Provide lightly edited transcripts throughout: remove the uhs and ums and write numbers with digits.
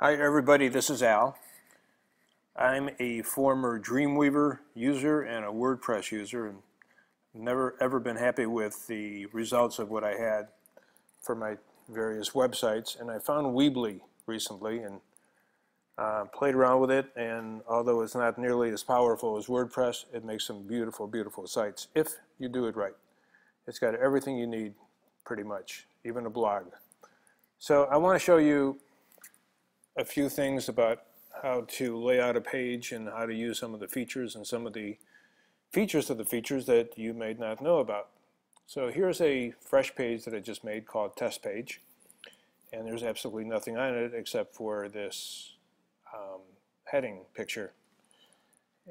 Hi everybody, this is Al. I'm a former Dreamweaver user and a WordPress user, and never ever been happy with the results of what I had for my various websites. And I found Weebly recently and played around with it, and although it's not nearly as powerful as WordPress, it makes some beautiful, beautiful sites if you do it right. It's got everything you need pretty much, even a blog. So I want to show you a few things about how to lay out a page and how to use some of the features and some of the features of the features that you may not know about. So here's a fresh page that I just made called Test Page, and there's absolutely nothing on it except for this heading picture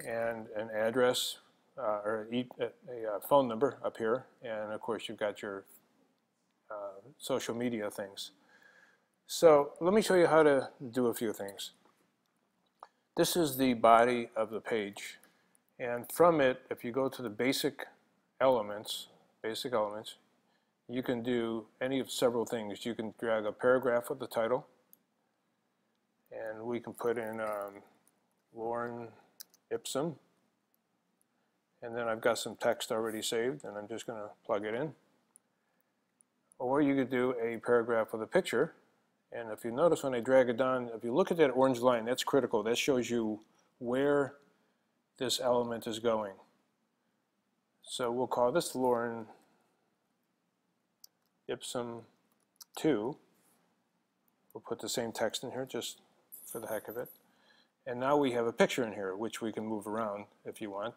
and an address or a phone number up here, and of course you've got your social media things. So let me show you how to do a few things. This is the body of the page, and from it, if you go to the basic elements, you can do any of several things. You can drag a paragraph with the title, and we can put in Lorem Ipsum, and then I've got some text already saved, and I'm just going to plug it in. Or you could do a paragraph with a picture. And if you notice when I drag it down, if you look at that orange line, that's critical. That shows you where this element is going. So we'll call this Lorem Ipsum 2. We'll put the same text in here just for the heck of it. And now we have a picture in here, which we can move around if you want.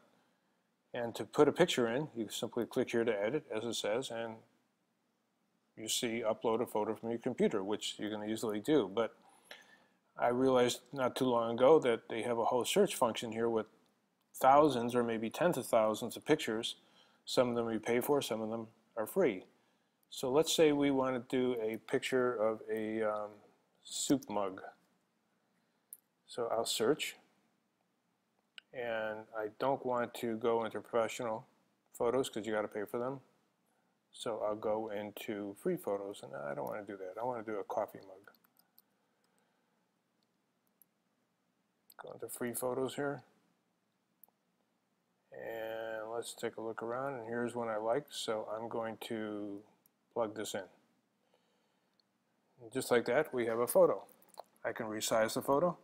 And to put a picture in, you simply click here to edit, as it says, and you see upload a photo from your computer, which you can easily do. But I realized not too long ago that they have a whole search function here with thousands or maybe tens of thousands of pictures. Some of them we pay for, some of them are free. So let's say we want to do a picture of a soup mug. So I'll search, and I don't want to go into professional photos because you got to pay for them. So I'll go into free photos, and I don't want to do that. I want to do a coffee mug. Go into free photos here, and let's take a look around, and here's one I like, so I'm going to plug this in. And just like that, we have a photo. I can resize the photo,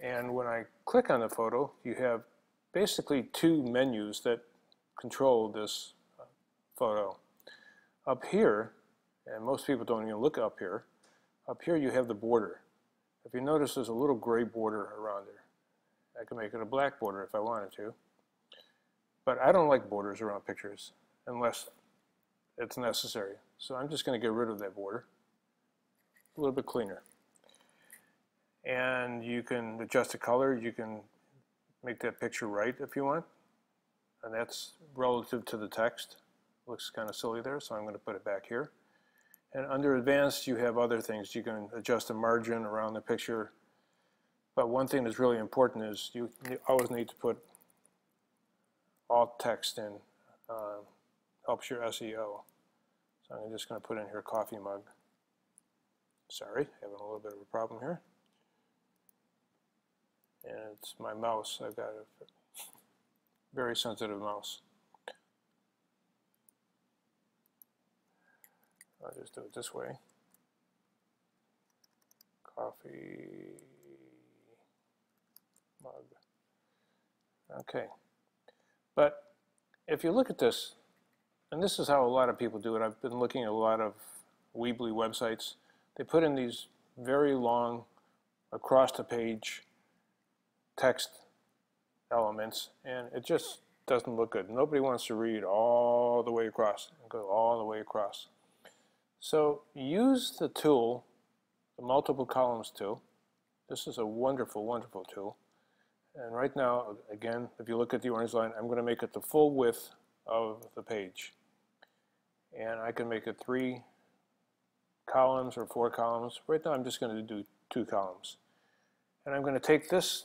and when I click on the photo, you have basically two menus that control this photo. Up here, and most people don't even look up here you have the border. If you notice, there's a little gray border around there. I can make it a black border if I wanted to, but I don't like borders around pictures unless it's necessary. So I'm just going to get rid of that border. A little bit cleaner. And you can adjust the color. You can make that picture right if you want, and that's relative to the text. Looks kind of silly there, so I'm going to put it back here. And under advanced, you have other things. You can adjust the margin around the picture. But one thing that's really important is you always need to put alt text in. Helps your SEO. So I'm just going to put in here coffee mug. Sorry, having a little bit of a problem here. And it's my mouse. I've got a very sensitive mouse. I'll just do it this way. Coffee mug. Okay. But if you look at this, and this is how a lot of people do it. I've been looking at a lot of Weebly websites. They put in these very long, across the page text elements, and it just doesn't look good. Nobody wants to read all the way across and go all the way across. So use the tool, the multiple columns tool. This is a wonderful, wonderful tool. And right now, again, if you look at the orange line, I'm going to make it the full width of the page. And I can make it 3 columns or 4 columns. Right now I'm just going to do 2 columns. And I'm going to take this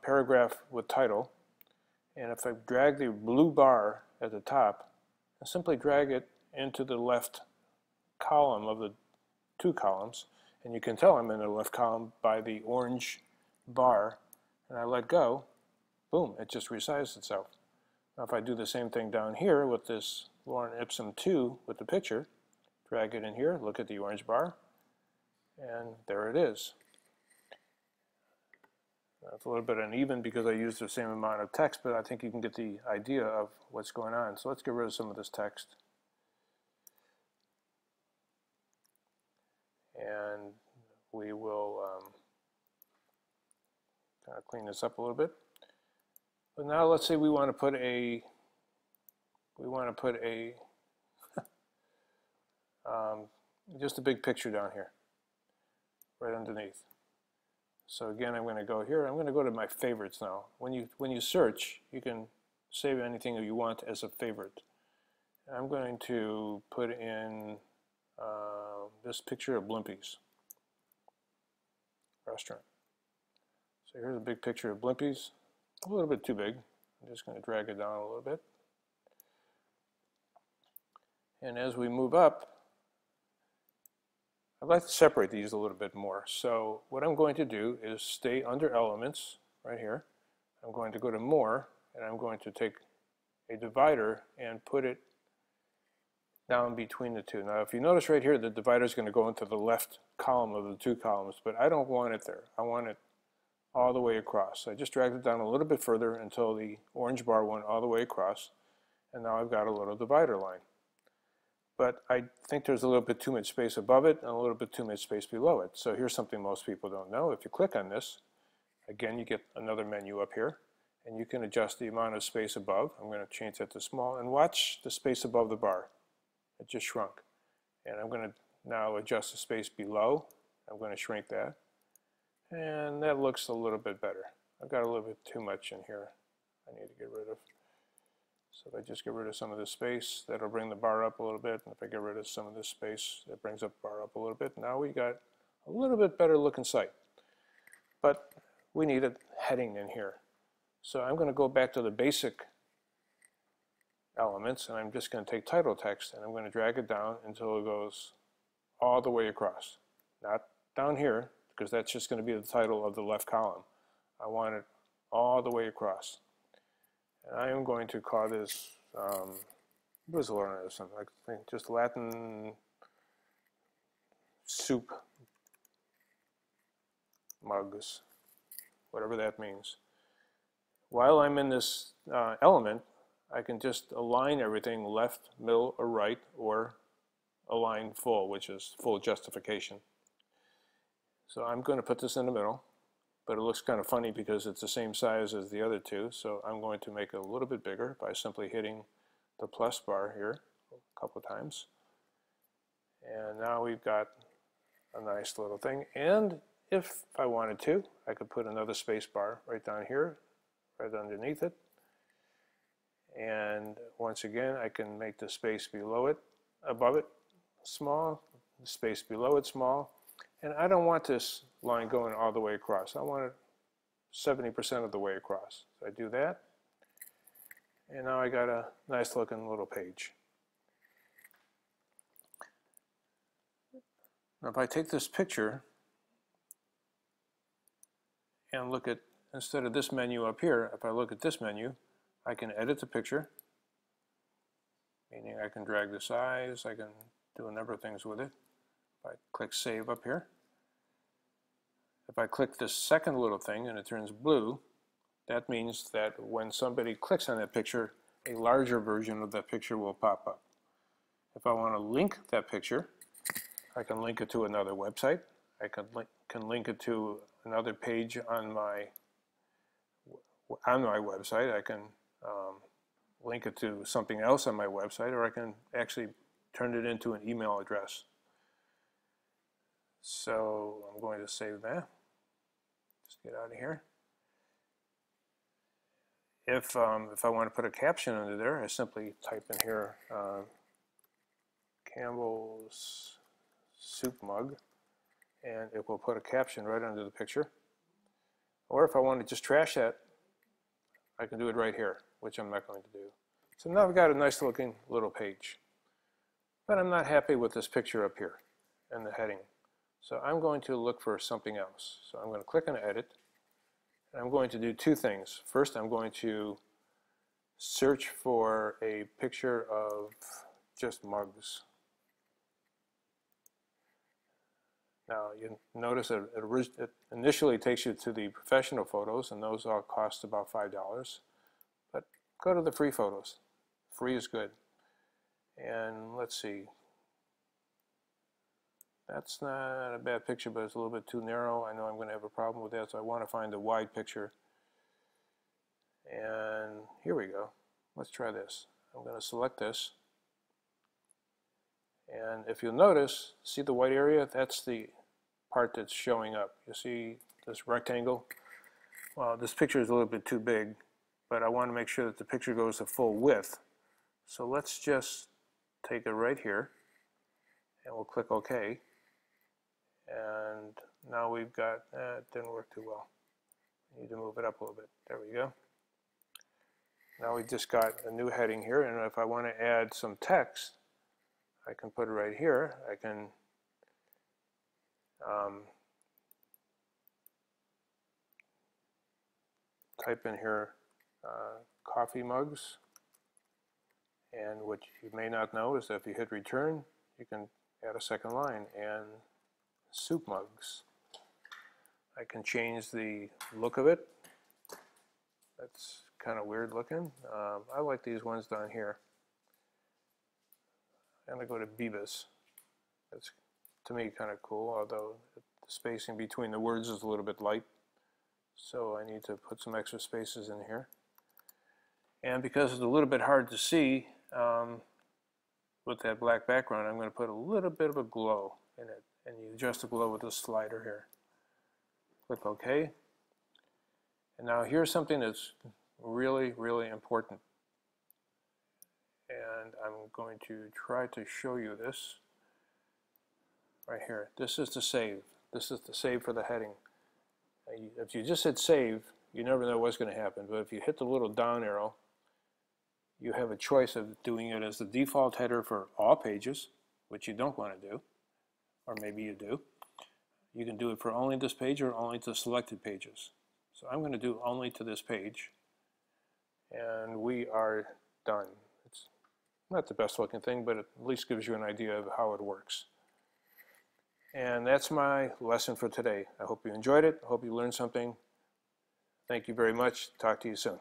paragraph with title, and if I drag the blue bar at the top, I simply drag it into the left column of the two columns, and you can tell I'm in the left column by the orange bar, and I let go, boom, it just resized itself. Now if I do the same thing down here with this Lorem Ipsum 2 with the picture, drag it in here, look at the orange bar, and there it is. Now, it's a little bit uneven because I used the same amount of text, but I think you can get the idea of what's going on. So let's get rid of some of this text. And we will kind of clean this up a little bit. But now let's say we want to put a just a big picture down here, right underneath. So again, I'm going to go here. I'm going to go to my favorites now. When you search, you can save anything that you want as a favorite. I'm going to put in this picture of Blimpie's restaurant. So here's a big picture of Blimpie's. A little bit too big. I'm just going to drag it down a little bit. And as we move up, I'd like to separate these a little bit more. So what I'm going to do is stay under Elements right here. I'm going to go to More, and I'm going to take a divider and put it down between the two. Now if you notice right here, the divider is going to go into the left column of the two columns, but I don't want it there. I want it all the way across. So I just dragged it down a little bit further until the orange bar went all the way across, and now I've got a little divider line. But I think there's a little bit too much space above it and a little bit too much space below it. So here's something most people don't know. If you click on this, again you get another menu up here, and you can adjust the amount of space above. I'm going to change that to small, and watch the space above the bar. It just shrunk. And I'm going to now adjust the space below. I'm going to shrink that. And that looks a little bit better. I've got a little bit too much in here I need to get rid of. So if I just get rid of some of this space, that'll bring the bar up a little bit. And if I get rid of some of this space, that brings up the bar up a little bit. Now we got a little bit better looking site. But we need a heading in here. So I'm going to go back to the basic elements, and I'm just going to take title text, and I'm going to drag it down until it goes all the way across. Not down here, because that's just going to be the title of the left column. I want it all the way across. And I am going to call this, what was the learner of something? I think just Latin soup mugs, whatever that means. While I'm in this element, I can just align everything left, middle, or right, or align full, which is full justification. So I'm going to put this in the middle, but it looks kind of funny because it's the same size as the other two, so I'm going to make it a little bit bigger by simply hitting the plus bar here a couple of times. And now we've got a nice little thing. And if I wanted to, I could put another space bar right down here, right underneath it. And once again, I can make the space below it, above it, small, the space below it small. And I don't want this line going all the way across. I want it 70% of the way across. So I do that, and now I got a nice looking little page. Now if I take this picture and look at, instead of this menu up here, if I look at this menu, I can edit the picture, meaning I can drag the size, I can do a number of things with it. If I click Save up here, if I click this second little thing and it turns blue, that means that when somebody clicks on that picture, a larger version of that picture will pop up. If I want to link that picture, I can link it to another website. I can link it to another page on my website. I can link it to something else on my website, or I can actually turn it into an email address. So I'm going to save that. Just get out of here. If I want to put a caption under there, I simply type in here Campbell's soup mug, and it will put a caption right under the picture. Or if I want to just trash that, I can do it right here, which I'm not going to do. So now I've got a nice looking little page. But I'm not happy with this picture up here and the heading. So I'm going to look for something else. So I'm going to click on Edit, and I'm going to do two things. First, I'm going to search for a picture of just mugs. Now you notice that it initially takes you to the professional photos, and those all cost about $5. But go to the free photos. Free is good. And let's see. That's not a bad picture, but it's a little bit too narrow. I know I'm going to have a problem with that, so I want to find a wide picture. And here we go. Let's try this. I'm going to select this. And if you'll notice, see the white area? That's the part that's showing up. You see this rectangle? Well, this picture is a little bit too big, but I want to make sure that the picture goes to full width. So let's just take it right here, and we'll click OK. And now we've got, it didn't work too well. I need to move it up a little bit. There we go. Now we've just got a new heading here, and if I want to add some text, I can put it right here. I can type in here coffee mugs, and what you may not know is that if you hit return, you can add a second line, and soup mugs. I can change the look of it. That's kind of weird looking. I like these ones down here. I'm going to go to Beavis. That's, to me, kind of cool, although the spacing between the words is a little bit light. So I need to put some extra spaces in here. And because it's a little bit hard to see with that black background, I'm going to put a little bit of a glow in it. And you adjust the glow with this slider here. Click OK. And now here's something that's really, really important. And I'm going to try to show you this right here. This is the save. This is the save for the heading. If you just hit save, you never know what's going to happen. But if you hit the little down arrow, you have a choice of doing it as the default header for all pages, which you don't want to do, or maybe you do. You can do it for only this page or only to selected pages. So I'm going to do only to this page, and we are done. It's not the best looking thing, but it at least gives you an idea of how it works. And that's my lesson for today. I hope you enjoyed it. I hope you learned something. Thank you very much. Talk to you soon.